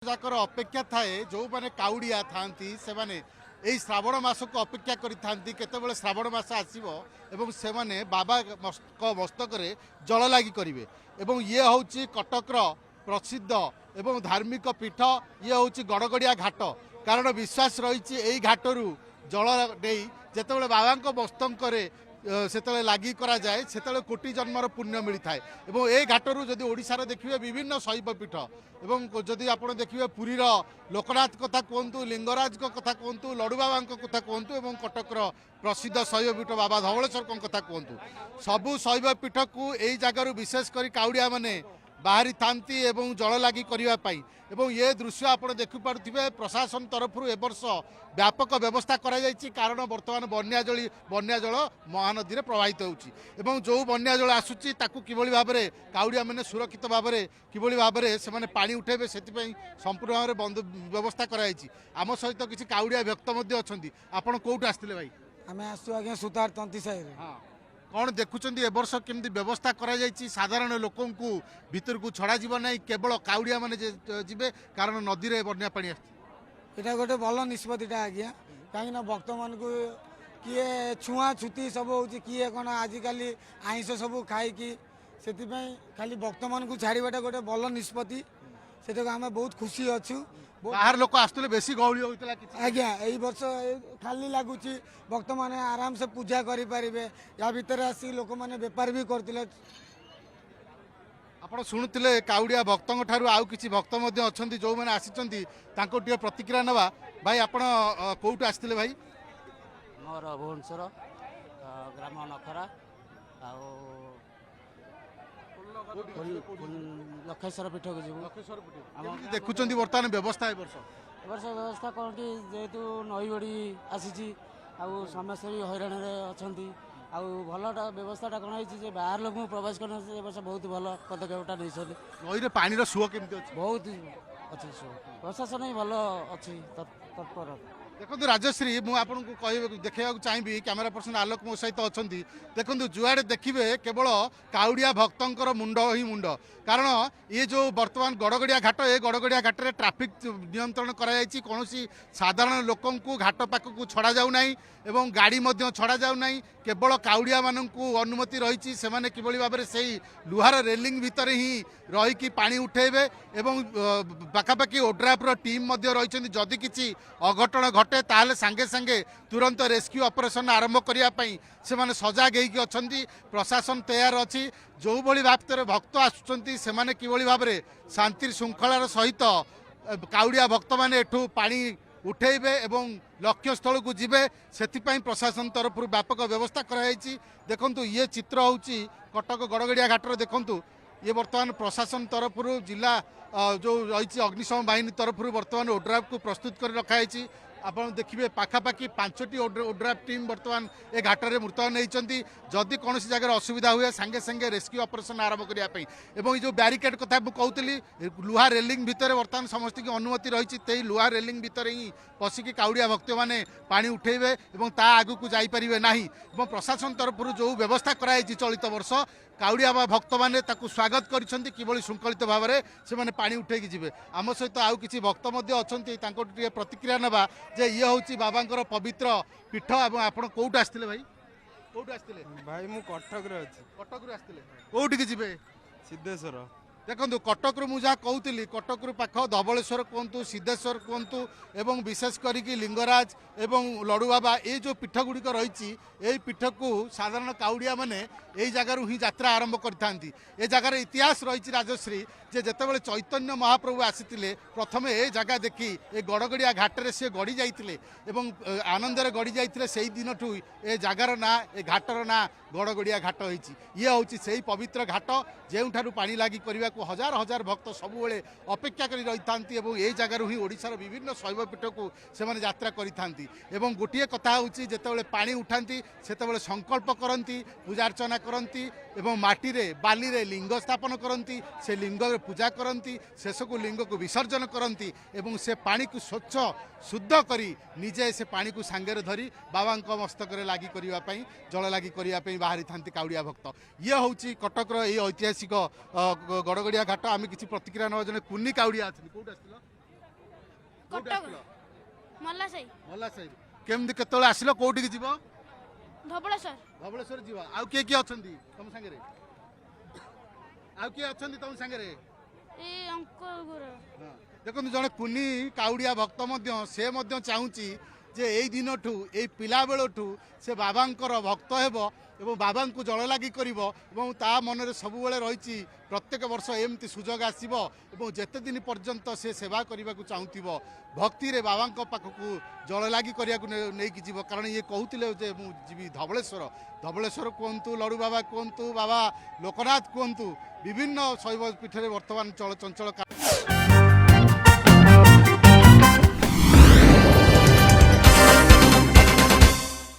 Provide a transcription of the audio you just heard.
जाकर अपेक्षा थाए जो माने काउड़िया थांती से माने एई श्रावण मास को अपेक्षा करि थांती केतेबेले श्रावण मास आसीबो एवं से माने बाबा मस्तक रे जल लागी करिवे एवं ये होची कटक रो प्रसिद्ध एवं धार्मिक पीठ ये होची गड़गड़िया घाट कारण विश्वास रही एई घाटरू जल देई जेतेबेले बाबा मस्तक रे सेतले लागी करा जाए सेतले कोटि जन्मर पुण्य मिलता है एवं ए घाटरू जदि ओडिशार देखिए विभिन्न शैव पीठ एवं जदि आपण देखिए पुरीर लोकनाथ कथा कहतु लिंगराज कथा कहतु लडू बाबा कथा कहतु एवं कटकर प्रसिद्ध शैव पीठ बाबा धवलेश्वर कथा कहतु सबु शैव पीठ को यही जगार विशेष कर काउड़िया माने बाहरी थांती एवं जल लागी करने एवं ये दृश्य आप देखिपे प्रशासन तरफ ए वर्ष व्यापक व्यवस्था कारण बर्तमान बन्या जल महानदी में प्रवाहित हो जो बन्या जल आसूची किभली भाव में काउड़िया मैंने सुरक्षित भाव में किभली भाव में से पानी उठेबे से संपूर्ण भाव में व्यवस्था कराई आम सहित किसी काउड़िया भक्त अच्छा आपड़ कौट आसते भाई आम आसु आज्ञा सुतार तंती साई कौन देखुं ए वर्ष केमती व्यवस्था साधारण लोक भीतर को छड़ा जीव ना केवल काउड़िया माने जीवे कारण नदी में बन्या पानी यहाँ गोटे भल निष्पत्तिटा आज्ञा कहीं भक्त मान को किए छुआ छुती सब हो किए कौन आजिकल आईष सब खाई से खाली भक्त मान को छाड़ाटा गोटे भल निष्पत्ति से आम बहुत खुशी अच्छु बाहर लोक आसुले बेसी गहली होता आज्ञा यही वर्ष खाली लगुच भक्त मैंने आराम से पूजा करें या भितर आसी लोक मैंने बेपार भी करते आप शुणुते काउड़िया भक्तों ठारू आउ किसी भक्त अच्छा जो मैंने आसी प्रतिक्रिया नवा भाई आप कौटू आसते भाई मोर भुवनेश्वर ग्राम नखरा लक्षेश्वर पीठ को जीव देखुं बर्तमान व्यवस्था वर्ष व्यवस्था कौन कि जेहेतु नई बड़ी आसी समस्या भी हईराण अच्छा भलटा व्यवस्थाटा कौन है बाहर लोक प्रवेश करने वर्ष बहुत भल पदक्षेपटा नहीं नई पानी सुख केमती बहुत अच्छी सुख प्रशासन ही भल अच्छी तत्पर देखो राजश्री मुझे कह देखा चाहिए कैमेरा पर्सन आलोक मो सहित अच्छा देखो जुआड़े देखिए केवल काउड़िया भक्तर मुंड ही मुंड कारण ये जो बर्तमान गड़गड़िया घाट ये गड़गड़िया घाट में ट्राफिक नियंत्रण कराई कौन साधारण लोक घाट पाखक छड़ा जाऊना एवं गाड़ी छड़ा जाऊना केवल काउड़िया मान अनुमति रही से किभली भाव में से लुहार रेलिंग भितर ही रहीकि पानी उठेबे एवं पाखापाखि ओड्राफ्र टीम रही जदि किसी अघटन घटे ताहले सांगे सांगे तुरंत रेस्क्यू ऑपरेशन आरंभ करने से माने सजाग होती अच्छा प्रशासन तैयार अच्छी जो भली भाव भक्त आसुंच से किभली भाव में शांति श्रृंखलार सहित काउड़िया भक्त मैंने एठू पानी उठेबे एवं लक्ष्य स्थल को जीवे से प्रशासन तरफ व्यापक व्यवस्था कराई देखु ये चित्र हूँ कटक गड़गड़िया घाटर देखु ये बर्तमान प्रशासन तरफ जिला जो रही अग्निशम बाहिनी तरफ बर्तमान ओड्राफ को प्रस्तुत कर रखाई आप देखिए पाखापाखि 5टी ओड्राफ टीम बर्तमान ए घाटर मुतयन होती जदि कौन जगह असुविधा हुए सांगे सांगे रेस्क्यू ऑपरेशन आरंभ करने ये जो बैरिकेड कथा कहती लुहा रेलिंग भितर बर्तमान समस्त की अनुमति रही लुहा रेलिंग भितर ही पशिकी काउड़िया भक्त मैंने पानी उठेबे और ता आगू को जापारे ना प्रशासन तरफ जो व्यवस्था कराई चलित वर्ष काउड़िया भक्त मैंने स्वागत करिसेंती किभली श्रृंखलित भाव में से पानी उठेकी जीवे आम सहित आउ किसी भक्त अच्छा प्रतिक्रिया नवा जे ये हूँ बाबा पवित्र पीठ आप कौट आसते भाई कौट आसते भाई मु कटक रे अछि कटक रू आसते कौटी जीवे सिद्धेश्वर देखो कटक रू मुझे कहती कटक रू पाख धवलेश्वर कहतु सिद्धेश्वर कहतु एवं विशेष करिकी लिंगराज एवं लडू बाबा ये जो पीठ गुड़िक रही पीठ को साधारण काउड़िया माने यही जगार ही यात्रा आरंभ करते ए जगार इतिहास रही राजश्री जे जेतेबेले चैतन्य महाप्रभु आसीतिले प्रथम ए जगह देखी ए गड़गड़िया घाटे से गड़ी जाइतिले एवं आनंदरे गड़ी जाइतिले सेही दिन ठू ए जगार ना ए घाटर ना गड़गड़िया घाट होइछि ये होछि सेही पवित्र घाट जेउठारु पानी लागी करने को हजार हजार भक्त सबुबले अपेक्षा करी रही थांती एवं ए जगार ही ओडिशार विभिन्न शैव पीठ को से यात्रा करिथांती एवं गोटे कथा होछि जेतेबेले पानी उठांती सेतेबेले संकल्प करंती पूजा अर्चना करंती एवं माटी रे बाली रे लिंग स्थापन करंती से लिंग पूजा करती शेष को लिंग को विसर्जन करती एवं से पानी को स्वच्छ शुद्ध करी निजे से पानी को सांगे धरी बाबा मस्तक लगी करने जल लगी करने बाहरी था काउड़िया भक्त ये हूँ कटक ऐतिहासिक गड़गड़िया घाट आम किसी प्रतिक्रिया ना जन कुनी काउड़िया कौट କୋଉଠି କଟକ ଆସିଥିଲ? ମଲା ସାହି ଭଲ ସାହି କେମିତି କେତେବେଳେ ଆସିଲ କୋଉଠିକି ଯିବ ଧବଳେଶ୍ୱର ଧବଳେଶ୍ୱର ଯିବ ଆଉ କିଏ କିଏ ଅଛନ୍ତି ତମ ସାଙ୍ଗରେ ଆଉ କିଏ ଅଛନ୍ତି ତମ ସାଙ୍ଗରେ ଏଇ ଅଙ୍କଲ ଘର ହଁ। ଦେଖନ୍ତୁ ଜଣେ କୁନି କାଉଡ଼ିଆ ଭକ୍ତ ମଧ୍ୟ ସେ ମଧ୍ୟ ଚାହୁଁଛି ଯେ ଏଇ ଦିନଠୁ ଏଇ ପିଲାବେଳଠୁ ସେ ବାବାଙ୍କର ଭକ୍ତ ହେବ ଏବଂ ବାବାଙ୍କୁ ଜଳ ଲାଗି କରିବ ଏବଂ ତା ମନରେ ସବୁବେଳେ ରହିଛି ପ୍ରତ୍ୟେକ ବର୍ଷ ଏମିତି ସୁଯୋଗ ଆସିବ ଏବଂ ଯେତେ ଦିନ ପର୍ଯ୍ୟନ୍ତ ସେ ସେବା କରିବାକୁ ଚାହୁଁଥିବ ଭକ୍ତିରେ ବାବାଙ୍କ ପାଖକୁ ଜଳ ଲାଗି କରିବାକୁ ନେଇକି ଯିବ କାରଣ ଇଏ କହୁଥିଲେ ଯେ ମୁଁ ଯିବି ଧବଳେଶ୍ୱର ଧବଳେଶ୍ୱର କୁହନ୍ତୁ ଲଡ଼ୁ ବାବା କୁହନ୍ତୁ ବାବା ଲୋକନାଥ କୁହନ୍ତୁ ବିଭିନ୍ନ ଶୈବ ପୀଠରେ ବର୍ତ୍ତମାନ ଚଳଚଞ୍ଚଳ